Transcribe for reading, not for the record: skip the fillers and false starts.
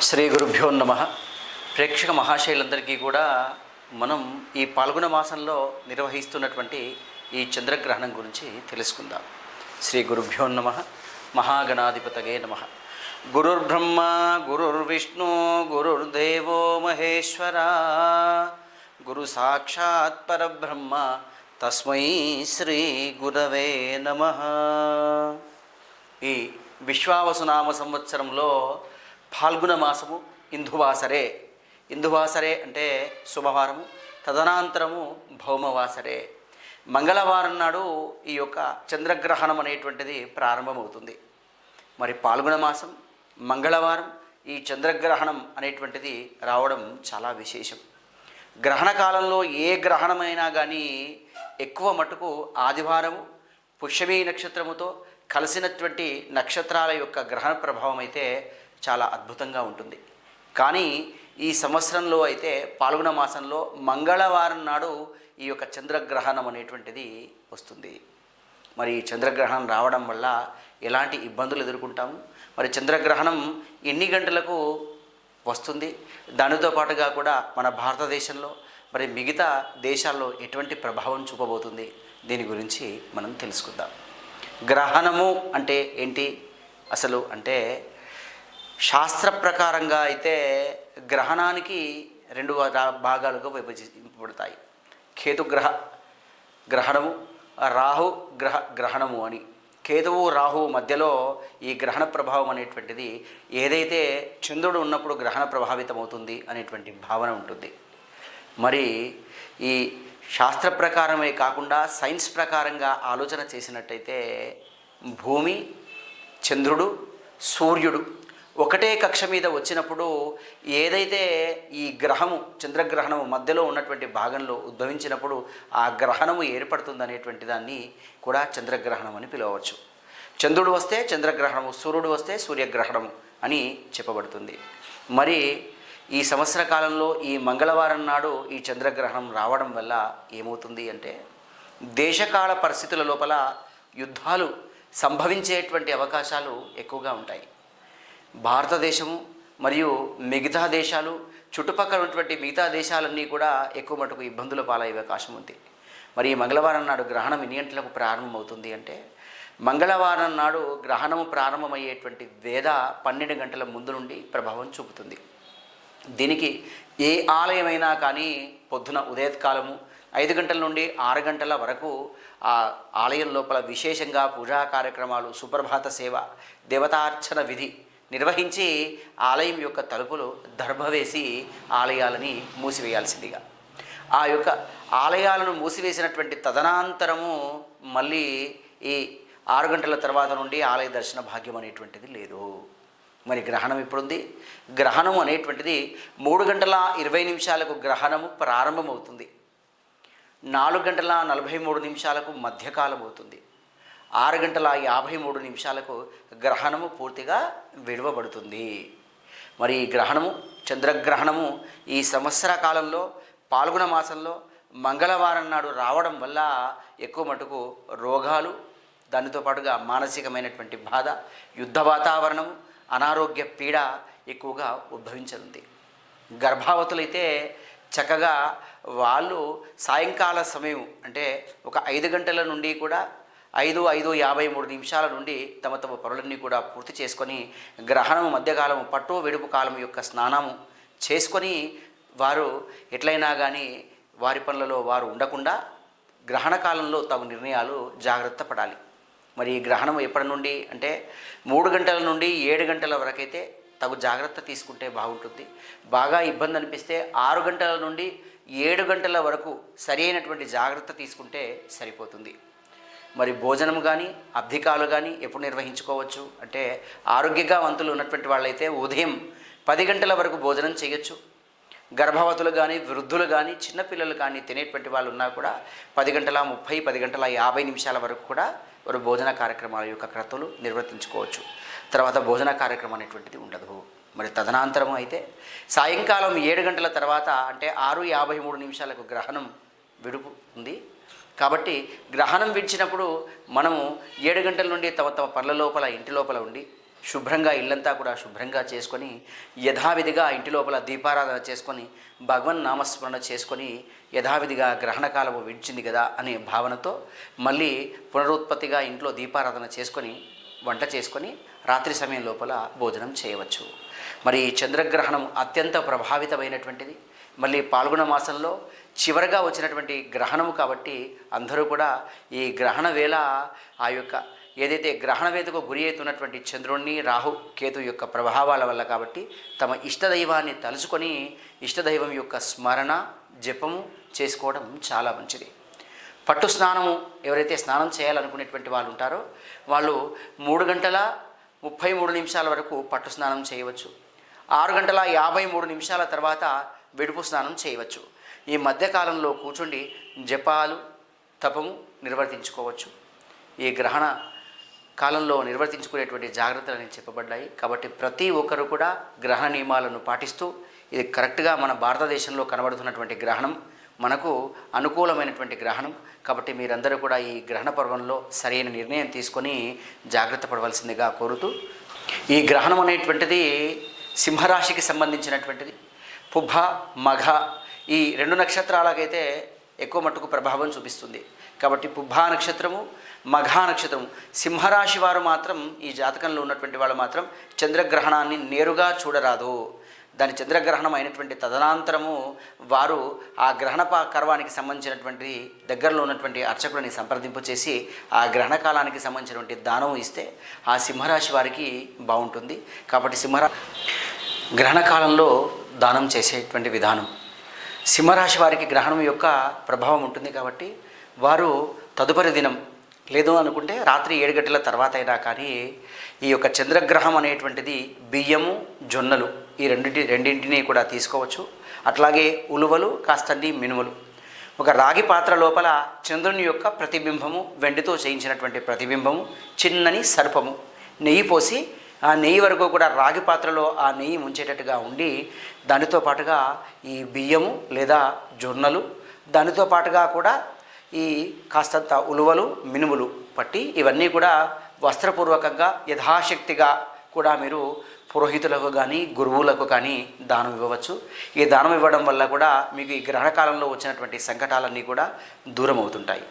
శ్రీ గురుభ్యో నమ. ప్రేక్షక మహాశయులందరికీ కూడా మనం ఈ పాల్గొన మాసంలో నిర్వహిస్తున్నటువంటి ఈ చంద్రగ్రహణం గురించి తెలుసుకుందాం. శ్రీ గురుభ్యో నమ. మహాగణాధిపతగే నమ. గురుర్బ్రహ్మ గురుర్విష్ణు గురుర్దేవో మహేశ్వర, గురు సాక్షాత్ పరబ్రహ్మ తస్మై శ్రీ గురవే నమ. ఈ విశ్వావసునామ సంవత్సరంలో ఫాల్గుణ మాసము ఇందువాసరే అంటే శుభవారము, తదనంతరము భౌమవాసరే మంగళవారం నాడు ఈ యొక్క చంద్రగ్రహణం అనేటువంటిది ప్రారంభమవుతుంది. మరి పాల్గొన మాసం మంగళవారం ఈ చంద్రగ్రహణం అనేటువంటిది రావడం చాలా విశేషం. గ్రహణ కాలంలో ఏ గ్రహణమైనా కానీ ఎక్కువ మటుకు ఆదివారము పుష్యమీ నక్షత్రముతో కలిసినటువంటి నక్షత్రాల యొక్క గ్రహణ ప్రభావం అయితే చాలా అద్భుతంగా ఉంటుంది. కానీ ఈ సంవత్సరంలో అయితే పాల్గొన మాసంలో మంగళవారం నాడు ఈ యొక్క చంద్రగ్రహణం అనేటువంటిది వస్తుంది. మరి ఈ చంద్రగ్రహణం రావడం వల్ల ఎలాంటి ఇబ్బందులు ఎదుర్కొంటాము, మరి చంద్రగ్రహణం ఎన్ని గంటలకు వస్తుంది, దానితో పాటుగా కూడా మన భారతదేశంలో మరి మిగతా దేశాల్లో ఎటువంటి ప్రభావం చూపబోతుంది, దీని గురించి మనం తెలుసుకుందాం. గ్రహణము అంటే ఏంటి అసలు అంటే, శాస్త్ర ప్రకారంగా అయితే గ్రహణానికి రెండు భాగాలుగా విభజింపబడతాయి. గ్రహణము, రాహు గ్రహణము అని. కేతువు రాహువు మధ్యలో ఈ గ్రహణ ప్రభావం అనేటువంటిది ఏదైతే చంద్రుడు ఉన్నప్పుడు గ్రహణ ప్రభావితమవుతుంది అనేటువంటి భావన ఉంటుంది. మరి ఈ శాస్త్ర ప్రకారమే కాకుండా సైన్స్ ప్రకారంగా ఆలోచన చేసినట్టయితే భూమి, చంద్రుడు, సూర్యుడు ఒకటే కక్ష మీద వచ్చినప్పుడు ఏదైతే ఈ గ్రహము చంద్రగ్రహణము మధ్యలో ఉన్నటువంటి భాగంలో ఉద్భవించినప్పుడు ఆ గ్రహణము ఏర్పడుతుందనేటువంటి దాన్ని కూడా చంద్రగ్రహణం అని పిలవచ్చు. చంద్రుడు వస్తే చంద్రగ్రహణము, సూర్యుడు వస్తే సూర్యగ్రహణము అని చెప్పబడుతుంది. మరి ఈ సంవత్సర కాలంలో ఈ మంగళవారం నాడు ఈ చంద్రగ్రహణం రావడం వల్ల ఏమవుతుంది అంటే, దేశకాల పరిస్థితుల లోపల యుద్ధాలు సంభవించేటువంటి అవకాశాలు ఎక్కువగా ఉంటాయి. భారతదేశము మరియు మిగతా దేశాలు, చుట్టుపక్కల ఉన్నటువంటి మిగతా దేశాలన్నీ కూడా ఎక్కువ మటుకు ఇబ్బందుల పాలయ్యే అవకాశం ఉంది. మరి ఈ మంగళవారం నాడు గ్రహణం ఎన్ని గంటలకు ప్రారంభమవుతుంది అంటే, మంగళవారం నాడు గ్రహణము ప్రారంభమయ్యేటువంటి వేద 12 గంటల ముందు నుండి ప్రభావం చూపుతుంది. దీనికి ఏ ఆలయమైనా కానీ పొద్దున ఉదయకాలము 5 గంటల నుండి 6 గంటల వరకు ఆ ఆలయం లోపల విశేషంగా పూజా కార్యక్రమాలు, సుప్రభాత సేవ, దేవతార్చన విధి నిర్వహించి ఆలయం యొక్క తలుపులు దర్భ వేసి ఆలయాలని మూసివేయాల్సిందిగా. ఆ యొక్క ఆలయాలను మూసివేసినటువంటి తదనంతరము మళ్ళీ ఈ 6 గంటల తర్వాత నుండి ఆలయ దర్శన భాగ్యం అనేటువంటిది లేదు. మరి గ్రహణం ఎప్పుడుంది? గ్రహణం అనేటువంటిది 3 గంటల 20 నిమిషాలకు గ్రహణము ప్రారంభమవుతుంది. 4 గంటల 43 నిమిషాలకు మధ్యకాలం అవుతుంది. 6 గంటల 53 నిమిషాలకు గ్రహణము పూర్తిగా విడవబడుతుంది. మరి ఈ గ్రహణము చంద్రగ్రహణము ఈ సంవత్సర కాలంలో పాల్గొన మాసంలో మంగళవారం నాడు రావడం వల్ల ఎక్కువ మటుకు రోగాలు, దానితో పాటుగా మానసికమైనటువంటి బాధ, యుద్ధ వాతావరణము, అనారోగ్య పీడ ఎక్కువగా ఉద్భవించనుంది. గర్భావతులైతే చక్కగా వాళ్ళు సాయంకాల సమయం అంటే ఒక 5 గంటల నుండి కూడా 5:53 నిమిషాల నుండి తమ పనులన్నీ కూడా పూర్తి చేసుకొని గ్రహణము మధ్యకాలము పట్టు వెడుపు కాలం యొక్క స్నానము చేసుకొని వారు ఎట్లయినా కానీ వారి పనులలో వారు ఉండకుండా గ్రహణ కాలంలో తగు నిర్ణయాలు జాగ్రత్త పడాలి. మరి ఈ గ్రహణం ఎప్పటి నుండి అంటే 3 గంటల నుండి 7 గంటల వరకైతే తగు జాగ్రత్త తీసుకుంటే బాగుంటుంది. బాగా ఇబ్బంది అనిపిస్తే 6 గంటల నుండి 7 గంటల వరకు సరి అయినటువంటి జాగ్రత్త తీసుకుంటే సరిపోతుంది. మరి భోజనం కానీ అబ్ధికాలు కానీ ఎప్పుడు నిర్వహించుకోవచ్చు అంటే, ఆరోగ్యవంతులు ఉన్నటువంటి వాళ్ళైతే ఉదయం 10 గంటల వరకు భోజనం చేయొచ్చు. గర్భవతులు కానీ, వృద్ధులు కానీ, చిన్నపిల్లలు కానీ తినేటువంటి వాళ్ళు ఉన్నా కూడా 10 గంటల 30, 10 గంటల 50 నిమిషాల వరకు కూడా వారు భోజన కార్యక్రమాల యొక్క క్రతువులు నిర్వర్తించుకోవచ్చు. తర్వాత భోజన కార్యక్రమం అనేటువంటిది ఉండదు. మరి తదనంతరం అయితే సాయంకాలం 7 గంటల తర్వాత అంటే 6:53 నిమిషాలకు గ్రహణం విడుపు ఉంది. కాబట్టి గ్రహణం విడిచినప్పుడు మనము 7 గంటల నుండి తమ పనుల లోపల ఇంటి లోపల ఉండి శుభ్రంగా ఇల్లంతా కూడా శుభ్రంగా చేసుకొని యథావిధిగా ఇంటి లోపల దీపారాధన చేసుకొని భగవన్ నామస్మరణ చేసుకొని యథావిధిగా గ్రహణ కాలము విడిచింది కదా అనే భావనతో మళ్ళీ పునరుత్పత్తిగా ఇంట్లో దీపారాధన చేసుకొని వంట చేసుకొని రాత్రి సమయం లోపల భోజనం చేయవచ్చు. మరి చంద్రగ్రహణం అత్యంత ప్రభావితమైనటువంటిది. మళ్ళీ పాల్గొన మాసంలో చివరగా వచ్చినటువంటి గ్రహణము కాబట్టి అందరూ కూడా ఈ గ్రహణ వేళ ఆ యొక్క ఏదైతే గ్రహణ వేదకు గురి అవుతున్నటువంటి చంద్రుణ్ణి రాహు కేతు యొక్క ప్రభావాల వల్ల కాబట్టి తమ ఇష్టదైవాన్ని తలుచుకొని ఇష్టదైవం యొక్క స్మరణ జపము చేసుకోవడం చాలా మంచిది. పట్టు స్నానము ఎవరైతే స్నానం చేయాలనుకునేటువంటి వాళ్ళు ఉంటారో వాళ్ళు 3 గంటల 33 నిమిషాల వరకు పట్టు స్నానం చేయవచ్చు. 6 గంటల 53 నిమిషాల తర్వాత విడుపు స్నానం చేయవచ్చు. ఈ మధ్యకాలంలో కూర్చుండి జపాలు తపము నిర్వర్తించుకోవచ్చు. ఈ గ్రహణ కాలంలో నిర్వర్తించుకునేటువంటి జాగ్రత్తలు చెప్పబడ్డాయి. కాబట్టి ప్రతి ఒక్కరు కూడా గ్రహణ నియమాలను పాటిస్తూ ఇది కరెక్ట్గా మన భారతదేశంలో కనబడుతున్నటువంటి గ్రహణం మనకు అనుకూలమైనటువంటి గ్రహణం కాబట్టి మీరందరూ కూడా ఈ గ్రహణ పర్వంలో సరైన నిర్ణయం తీసుకొని జాగ్రత్త పడవలసిందిగా కోరుతూ, ఈ గ్రహణం అనేటువంటిది సింహరాశికి సంబంధించినటువంటిది. పుబ్బ మఘ ఈ 2 నక్షత్రాలకైతే ఎక్కువ మట్టుకు ప్రభావం చూపిస్తుంది. కాబట్టి పుబ్బా నక్షత్రము మఘా నక్షత్రము సింహరాశి వారు మాత్రం ఈ జాతకంలో ఉన్నటువంటి వాళ్ళు మాత్రం చంద్రగ్రహణాన్ని నేరుగా చూడరాదు. దాని చంద్రగ్రహణం అయినటువంటి తదనంతరము వారు ఆ గ్రహణ కర్వానికి సంబంధించినటువంటి దగ్గరలో ఉన్నటువంటి అర్చకులని సంప్రదింపు చేసి ఆ గ్రహణ కాలానికి సంబంధించినటువంటి దానం ఇస్తే ఆ సింహరాశి వారికి బాగుంటుంది. కాబట్టి గ్రహణ కాలంలో దానం చేసేటువంటి విధానం సింహరాశి వారికి గ్రహణం యొక్క ప్రభావం ఉంటుంది. కాబట్టి వారు తదుపరి దినం లేదు అనుకుంటే రాత్రి 7 గంటల తర్వాత అయినా కానీ ఈ యొక్క చంద్రగ్రహం అనేటువంటిది బియ్యము జొన్నలు ఈ రెండింటినీ కూడా తీసుకోవచ్చు. అట్లాగే ఉలువలు కాస్తండి మినుములు, ఒక రాగి పాత్ర లోపల చంద్రుని యొక్క ప్రతిబింబము, వెండితో చేయించినటువంటి ప్రతిబింబము, చిన్నని సర్పము, నెయ్యి పోసి ఆ నెయ్యి వరకు కూడా రాగి పాత్రలో ఆ నెయ్యి ముంచేటట్టుగా ఉండి దానితో పాటుగా ఈ బియ్యము లేదా జొన్నలు దానితో పాటుగా కూడా ఈ కాస్తంత ఉలువలు మినుములు పట్టి ఇవన్నీ కూడా వస్త్రపూర్వకంగా యథాశక్తిగా కూడా మీరు పురోహితులకు కానీ గురువులకు కానీ దానం ఇవ్వవచ్చు. ఈ దానం ఇవ్వడం వల్ల కూడా మీకు ఈ గ్రహణ కాలంలో వచ్చినటువంటి సంకటాలన్నీ కూడా దూరం అవుతుంటాయి.